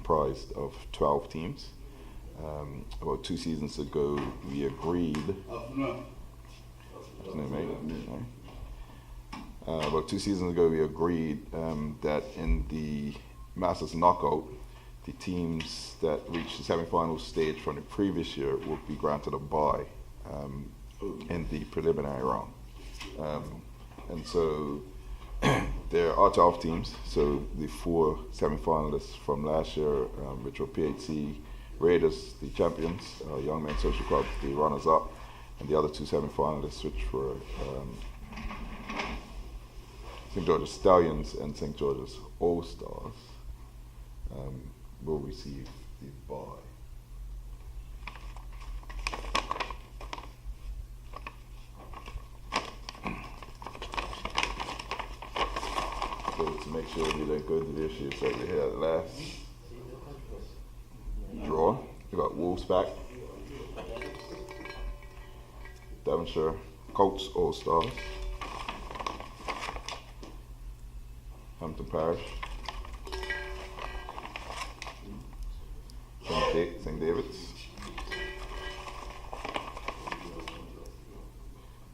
comprised of 12 teams. About 2 seasons ago, we agreed. About 2 seasons ago, we agreed that in the Masters knockout, the teams that reached the semi-final stage from the previous year would be granted a bye in the preliminary round. And so there are 12 teams, so the 4 semi-finalists from last year, which were PHC Raiders, the champions, Young Men Social Club, the runners-up, and the other 2 semi-finalists, which were St. George's Stallions and St. George's All-Stars, will receive the bye. So to make sure we don't go to the issues that we had last draw, we got Wolves back, Devonshire Colts All-Stars, Hampton Parish, St. David's,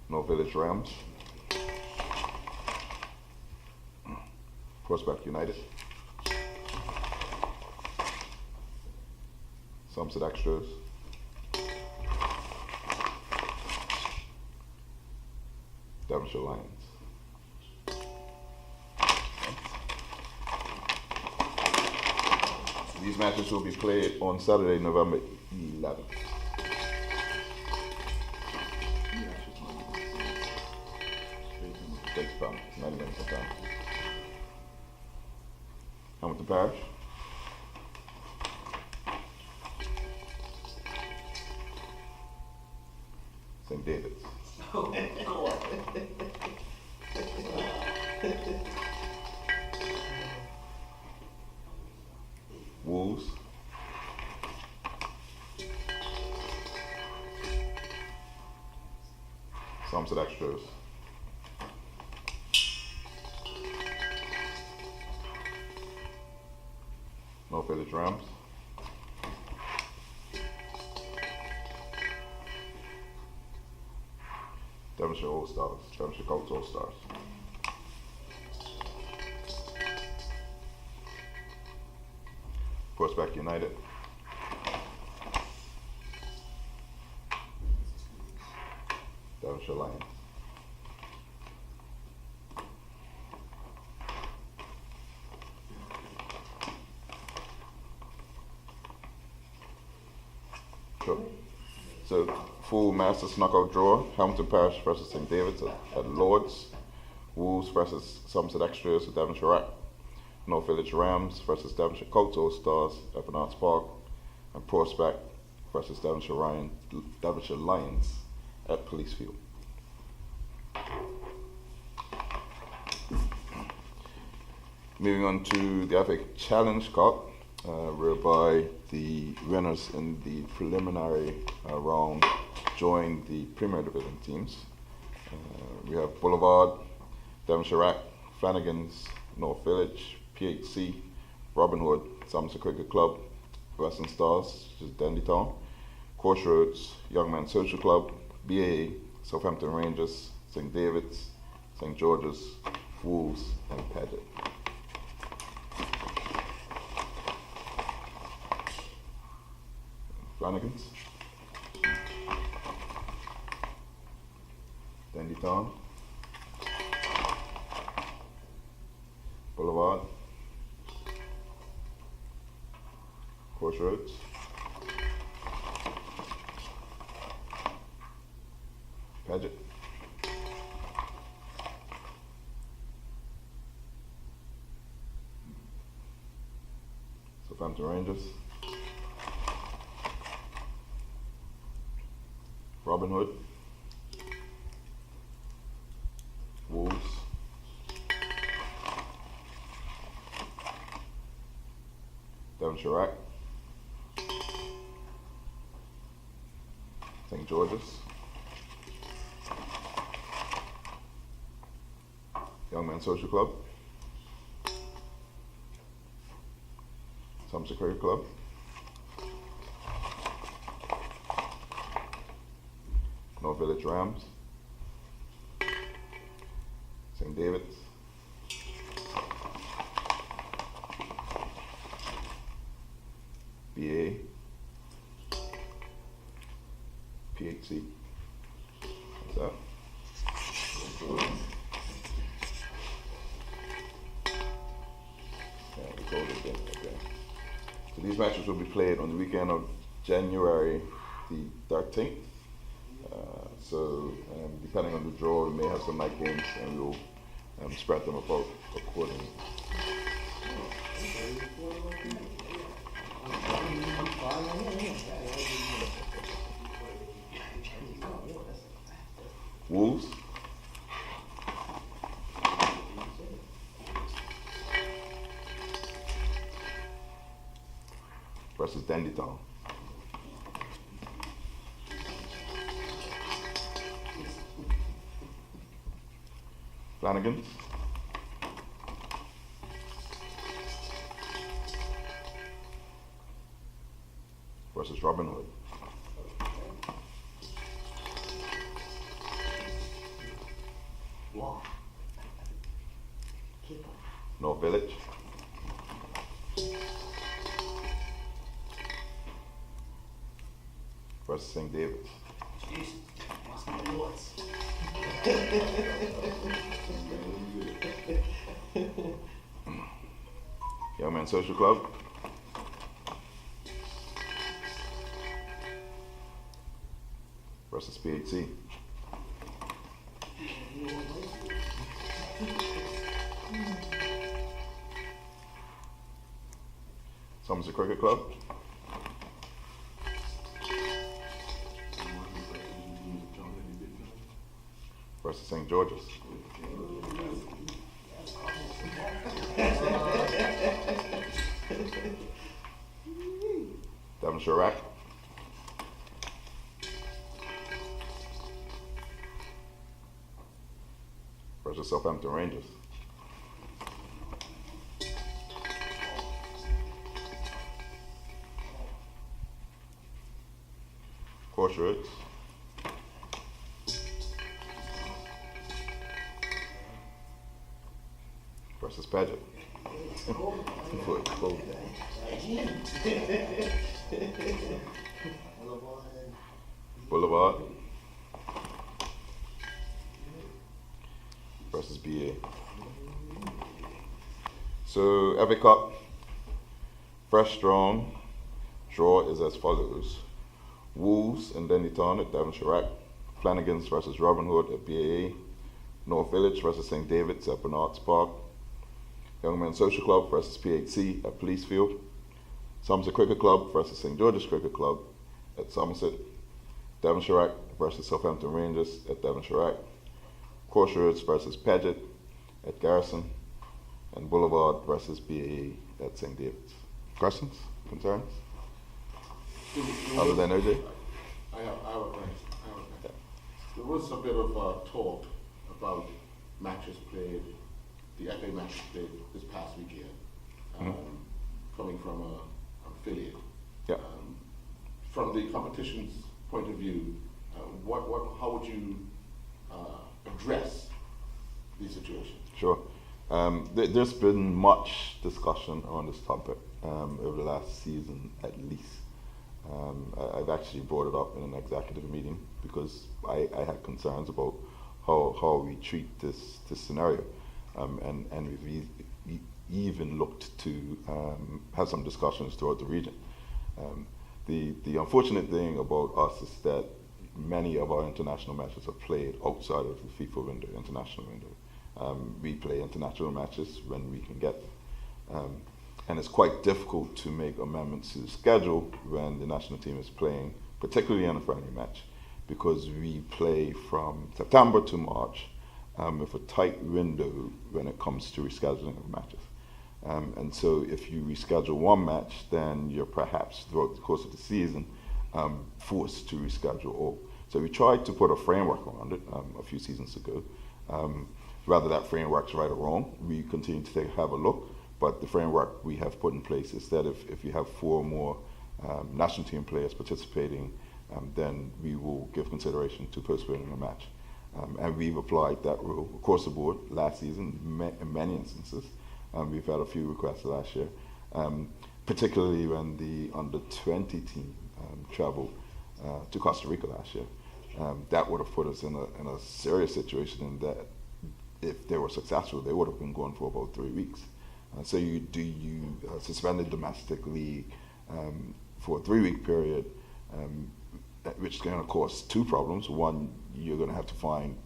North Village Rams, Prospect United, Somerset Extras, Devonshire Lions. These matches will be played on Saturday, November 11th. Takes about 90 minutes of time. Hamilton Parish. St. David's. Wolves. Somerset Extras. North Village Rams. Devonshire All-Stars. Devonshire Colts All-Stars. Prospect United. Devonshire Lions. Sure. So, full Masters knockout draw: Hamilton Parish versus St. David's at Lords, Wolves versus Somerset Extras at Devonshire Rack, North Village Rams versus Devonshire Colts All-Stars at Bernards Park, and Prospect versus Devonshire Lions at Police Field. Moving on to the FA Challenge Cup, whereby the winners in the preliminary round join the Premier Division teams. We have Boulevard, Devonshire Rack, Flanagan's, North Village, PHC, Robin Hood, Somerset Cricket Club, Western Stars, which is Dendytown, Crossroads, Young Men Social Club, BAA, Southampton Rangers, St. David's, St. George's, Wolves, and Paget. Flanagan's, Dendytown, Boulevard, Crossroads, Paget, Southampton Rangers, Robin Hood, Wolves, Devonshire Rack, St. George's, Young Men Social Club, Somerset Cricket Club, North Village Rams, St. David's, BA, PHC. What's that? Yeah, we told it then. Okay. So these matches will be played on the weekend of January the 13th. Depending on the draw, we may have some night games and we'll spread them about accordingly. Wolves versus Dandytown. Flanagan's versus Robin Hood. North Village versus St. David's. Young Man Social Club versus PHC. Somerset Cricket Club versus St. George's. Devonshire Rack versus Southampton Rangers. Crossroads versus Paget. Boulevard versus BA. So FA Cup, fresh strong draw is as follows. Wolves and Dandytown at Devonshire Rack, Flanagan's versus Robin Hood at BAA, North Village versus St. David's at Bernards Park, Young Men Social Club versus PHC at Police Field, Somerset Cricket Club versus St. George's Cricket Club at Somerset, Devonshire Rack versus Southampton Rangers at Devonshire Rack, Crossroads versus Paget at Garrison, and Boulevard versus BAA at St. David's. Questions? Concerns? Other than OJ? I have a question. There was a bit of talk about matches played, the FA matches played this past weekend, coming from an affiliate. Yeah. From the competition's point of view, how would you address the situation? Sure. There's been much discussion on this topic over the last season at least. I've actually brought it up in an executive meeting because I had concerns about how we treat this scenario, and we've even looked to have some discussions throughout the region. The unfortunate thing about us is that many of our international matches are played outside of the FIFA window, international window. We play international matches when we can get them. And it's quite difficult to make amendments to the schedule when the national team is playing, particularly in a friendly match, because we play from September to March with a tight window when it comes to rescheduling of matches. And so if you reschedule one match, then you're perhaps throughout the course of the season forced to reschedule all. So we tried to put a framework around it a few seasons ago. Whether that framework's right or wrong, we continue to have a look. but the framework we have put in place is that if you have 4 or more national team players participating, then we will give consideration to postponing a match. And we've applied that rule across the board last season in many instances. We've had a few requests last year, particularly when the under-20 team traveled to Costa Rica last year. That would have put us in a serious situation in that if they were successful, they would have been gone for about 3 weeks. So you suspend the domestic league for a 3-week period, which is going to cause 2 problems. One, you're going to have to find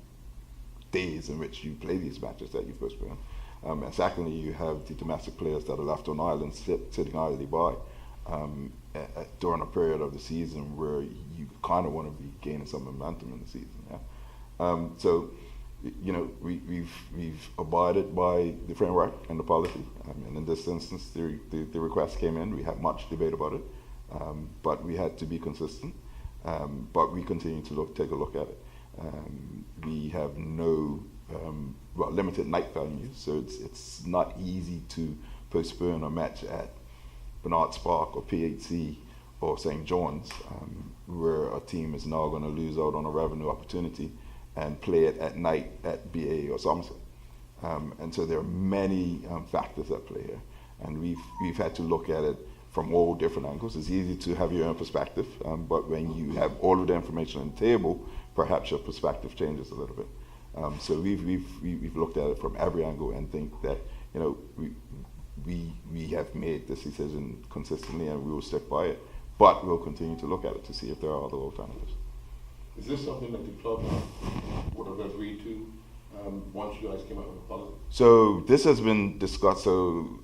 days in which you play these matches that you've postponed. And secondly, you have the domestic players that are left on island sitting idly by during a period of the season where you kind of want to be gaining some momentum in the season. Yeah? So, you know, we've abided by the framework and the policy. And in this instance, the request came in. We had much debate about it, but we had to be consistent. But we continue to take a look at it. We have no limited night venues, so it's not easy to postpone a match at Bernard's Park or PHC or St. John's, where a team is now going to lose out on a revenue opportunity and play it at night at BA or Somerset. And so there are many factors at play here, and we've had to look at it from all different angles. It's easy to have your own perspective, but when you have all of the information on the table, perhaps your perspective changes a little bit. So we've looked at it from every angle and think that, you know, we have made this decision consistently and we will stick by it, but we'll continue to look at it to see if there are other alternatives. Is this something that the club would have agreed to once you guys came out with a policy? So this has been discussed. So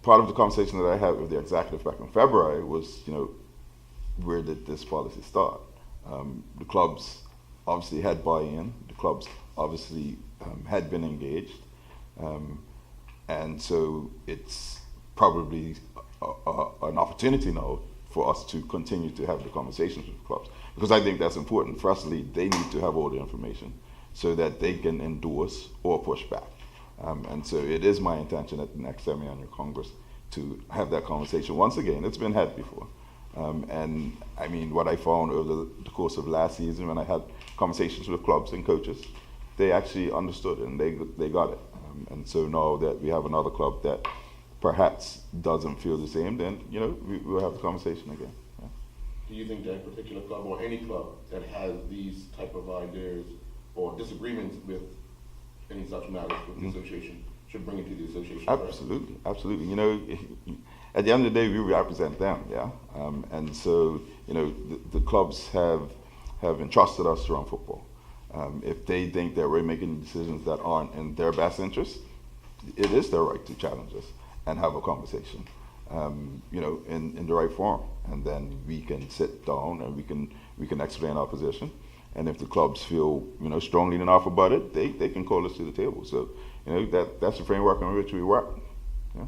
part of the conversation that I had with the executive back in February was, you know, where did this policy start? The clubs obviously had buy-in. The clubs obviously had been engaged. And so it's probably an opportunity now for us to continue to have the conversations with the clubs. Because I think that's important. Firstly, they need to have all the information so that they can endorse or push back. And so it is my intention at the next semi-annual Congress to have that conversation once again. It's been had before. And I mean, what I found over the course of last season when I had conversations with clubs and coaches, they actually understood it and they got it. And so now that we have another club that perhaps doesn't feel the same, then, you know, we'll have the conversation again. Yeah. Do you think that a particular club or any club that has these type of ideas or disagreements with any such matters with the association should bring it to the association? Absolutely, absolutely. You know, at the end of the day, we represent them, yeah. And so, you know, the clubs have entrusted us to run football. If they think that we're making decisions that aren't in their best interest, it is their right to challenge us and have a conversation, you know, in the right forum, and then we can sit down and we can explain our position. And if the clubs feel, you know, strongly enough about it, they can call us to the table. So, you know, that's the framework in which we work. Yeah.